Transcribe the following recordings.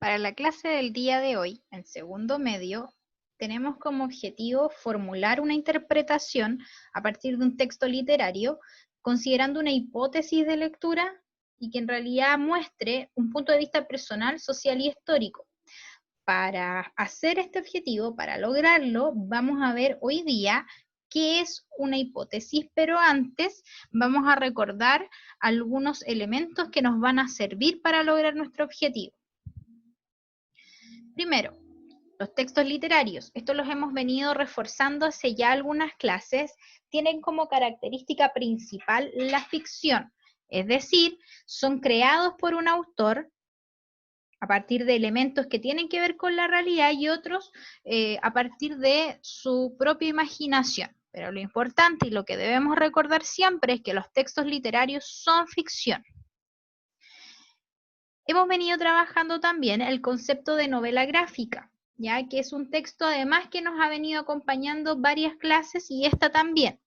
Para la clase del día de hoy, en segundo medio, tenemos como objetivo formular una interpretación a partir de un texto literario, considerando una hipótesis de lectura y que en realidad muestre un punto de vista personal, social y histórico. Para hacer este objetivo, para lograrlo, vamos a ver hoy día qué es una hipótesis, pero antes vamos a recordar algunos elementos que nos van a servir para lograr nuestro objetivo. Primero, los textos literarios. Estos los hemos venido reforzando hace ya algunas clases. Tienen como característica principal la ficción, es decir, son creados por un autor a partir de elementos que tienen que ver con la realidad y otros a partir de su propia imaginación. Pero lo importante y lo que debemos recordar siempre es que los textos literarios son ficción. Hemos venido trabajando también el concepto de novela gráfica, ya que es un texto además que nos ha venido acompañando varias clases y esta también.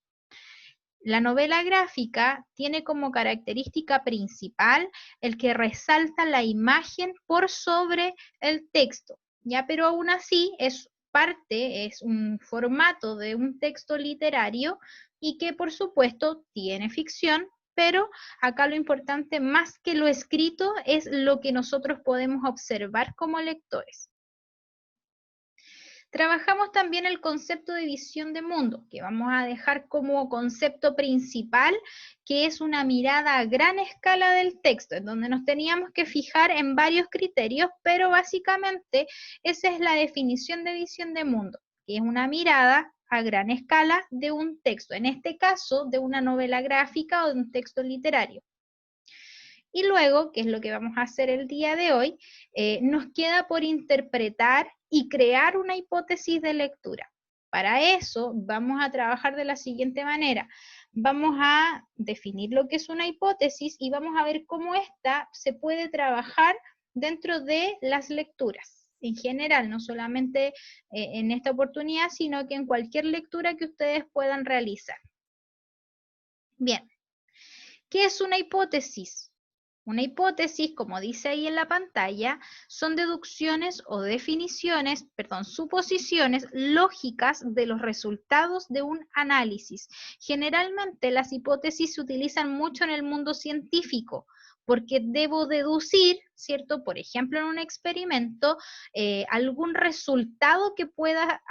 La novela gráfica tiene como característica principal el que resalta la imagen por sobre el texto, ya, pero aún así es parte, es un formato de un texto literario y que por supuesto tiene ficción, pero acá lo importante más que lo escrito es lo que nosotros podemos observar como lectores. Trabajamos también el concepto de visión de mundo, que vamos a dejar como concepto principal, que es una mirada a gran escala del texto, en donde nos teníamos que fijar en varios criterios, pero básicamente esa es la definición de visión de mundo, que es una mirada a gran escala de un texto, en este caso de una novela gráfica o de un texto literario. Y luego, que es lo que vamos a hacer el día de hoy, nos queda por interpretar y crear una hipótesis de lectura. Para eso vamos a trabajar de la siguiente manera. Vamos a definir lo que es una hipótesis y vamos a ver cómo esta se puede trabajar dentro de las lecturas. En general, no solamente en esta oportunidad, sino que en cualquier lectura que ustedes puedan realizar. Bien, ¿qué es una hipótesis? Una hipótesis, como dice ahí en la pantalla, son deducciones o definiciones, suposiciones lógicas de los resultados de un análisis. Generalmente las hipótesis se utilizan mucho en el mundo científico, porque debo deducir, ¿cierto? Por ejemplo, en un experimento, algún resultado que pueda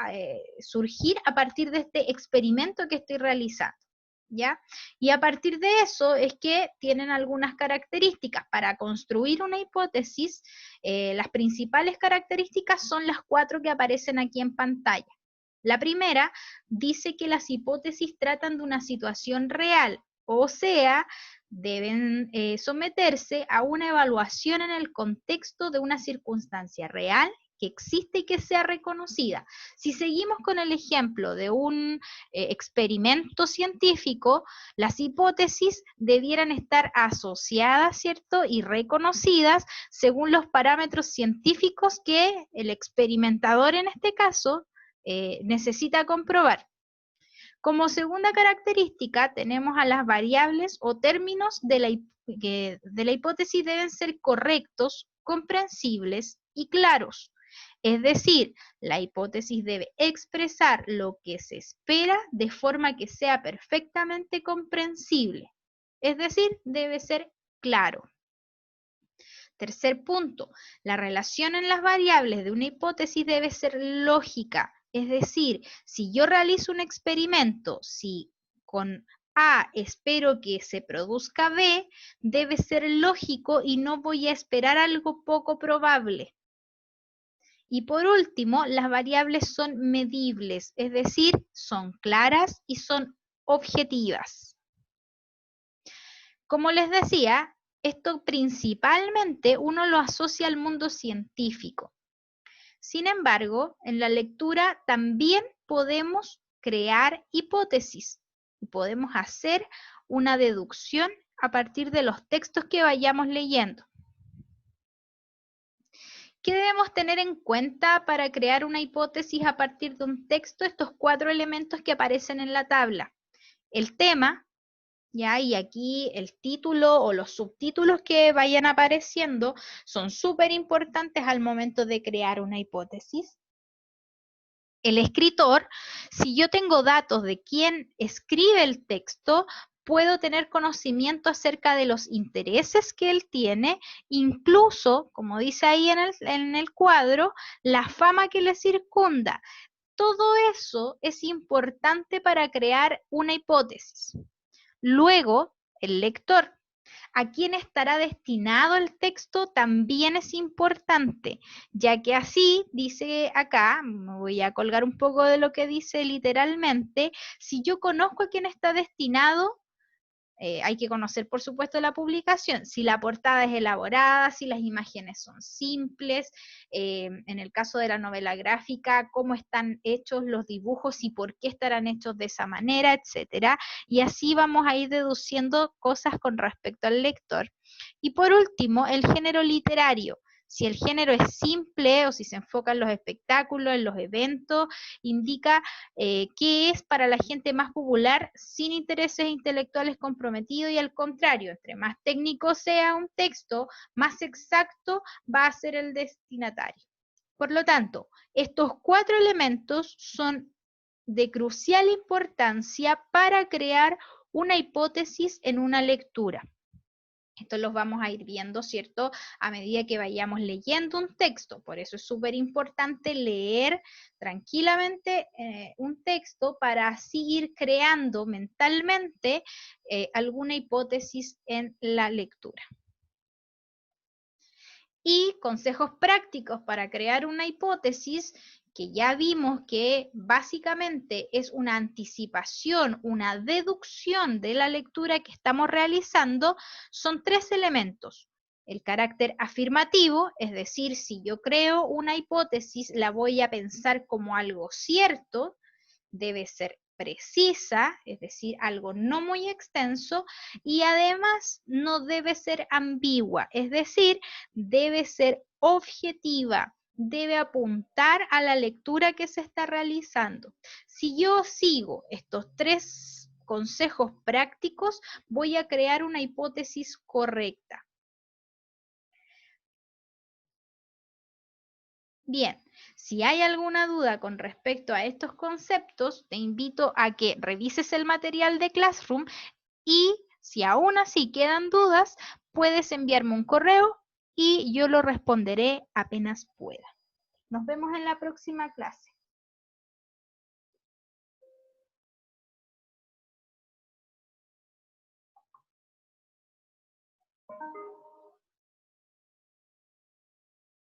surgir a partir de este experimento que estoy realizando. ¿Ya? Y a partir de eso es que tienen algunas características. Para construir una hipótesis, las principales características son las 4 que aparecen aquí en pantalla. La primera dice que las hipótesis tratan de una situación real, o sea, deben someterse a una evaluación en el contexto de una circunstancia real que existe y que sea reconocida. Si seguimos con el ejemplo de un experimento científico, las hipótesis debieran estar asociadas, ¿cierto? Y reconocidas según los parámetros científicos que el experimentador en este caso necesita comprobar. Como segunda característica tenemos a las variables o términos de la hipótesis deben ser correctos, comprensibles y claros. Es decir, la hipótesis debe expresar lo que se espera de forma que sea perfectamente comprensible. Es decir, debe ser claro. Tercer punto, la relación en las variables de una hipótesis debe ser lógica. Es decir, si yo realizo un experimento, si con A espero que se produzca B, debe ser lógico y no voy a esperar algo poco probable. Y por último, las variables son medibles, es decir, son claras y son objetivas. Como les decía, esto principalmente uno lo asocia al mundo científico. Sin embargo, en la lectura también podemos crear hipótesis y podemos hacer una deducción a partir de los textos que vayamos leyendo. ¿Qué debemos tener en cuenta para crear una hipótesis a partir de un texto? Estos 4 elementos que aparecen en la tabla. El tema, ¿ya? Y aquí el título o los subtítulos que vayan apareciendo son súper importantes al momento de crear una hipótesis. El escritor, si yo tengo datos de quién escribe el texto, puedo tener conocimiento acerca de los intereses que él tiene, incluso, como dice ahí en el cuadro, la fama que le circunda. Todo eso es importante para crear una hipótesis. Luego, el lector. ¿A quién estará destinado el texto? También es importante, ya que así dice acá, me voy a colgar un poco de lo que dice literalmente, si yo conozco a quién está destinado, hay que conocer, por supuesto, la publicación, si la portada es elaborada, si las imágenes son simples, en el caso de la novela gráfica, cómo están hechos los dibujos y por qué estarán hechos de esa manera, etcétera. Y así vamos a ir deduciendo cosas con respecto al lector. Y por último, el género literario. Si el género es simple o si se enfoca en los espectáculos, en los eventos, indica que es para la gente más popular sin intereses intelectuales comprometidos y al contrario, entre más técnico sea un texto, más exacto va a ser el destinatario. Por lo tanto, estos 4 elementos son de crucial importancia para crear una hipótesis en una lectura. Esto los vamos a ir viendo, ¿cierto? A medida que vayamos leyendo un texto. Por eso es súper importante leer tranquilamente un texto para así ir creando mentalmente alguna hipótesis en la lectura. Y consejos prácticos para crear una hipótesis que ya vimos que básicamente es una anticipación, una deducción de la lectura que estamos realizando, son 3 elementos. El carácter afirmativo, es decir, si yo creo una hipótesis, la voy a pensar como algo cierto, debe ser precisa, es decir, algo no muy extenso, y además no debe ser ambigua, es decir, debe ser objetiva, debe apuntar a la lectura que se está realizando. Si yo sigo estos 3 consejos prácticos, voy a crear una hipótesis correcta. Bien, si hay alguna duda con respecto a estos conceptos, te invito a que revises el material de Classroom y si aún así quedan dudas, puedes enviarme un correo y yo lo responderé apenas pueda. Nos vemos en la próxima clase.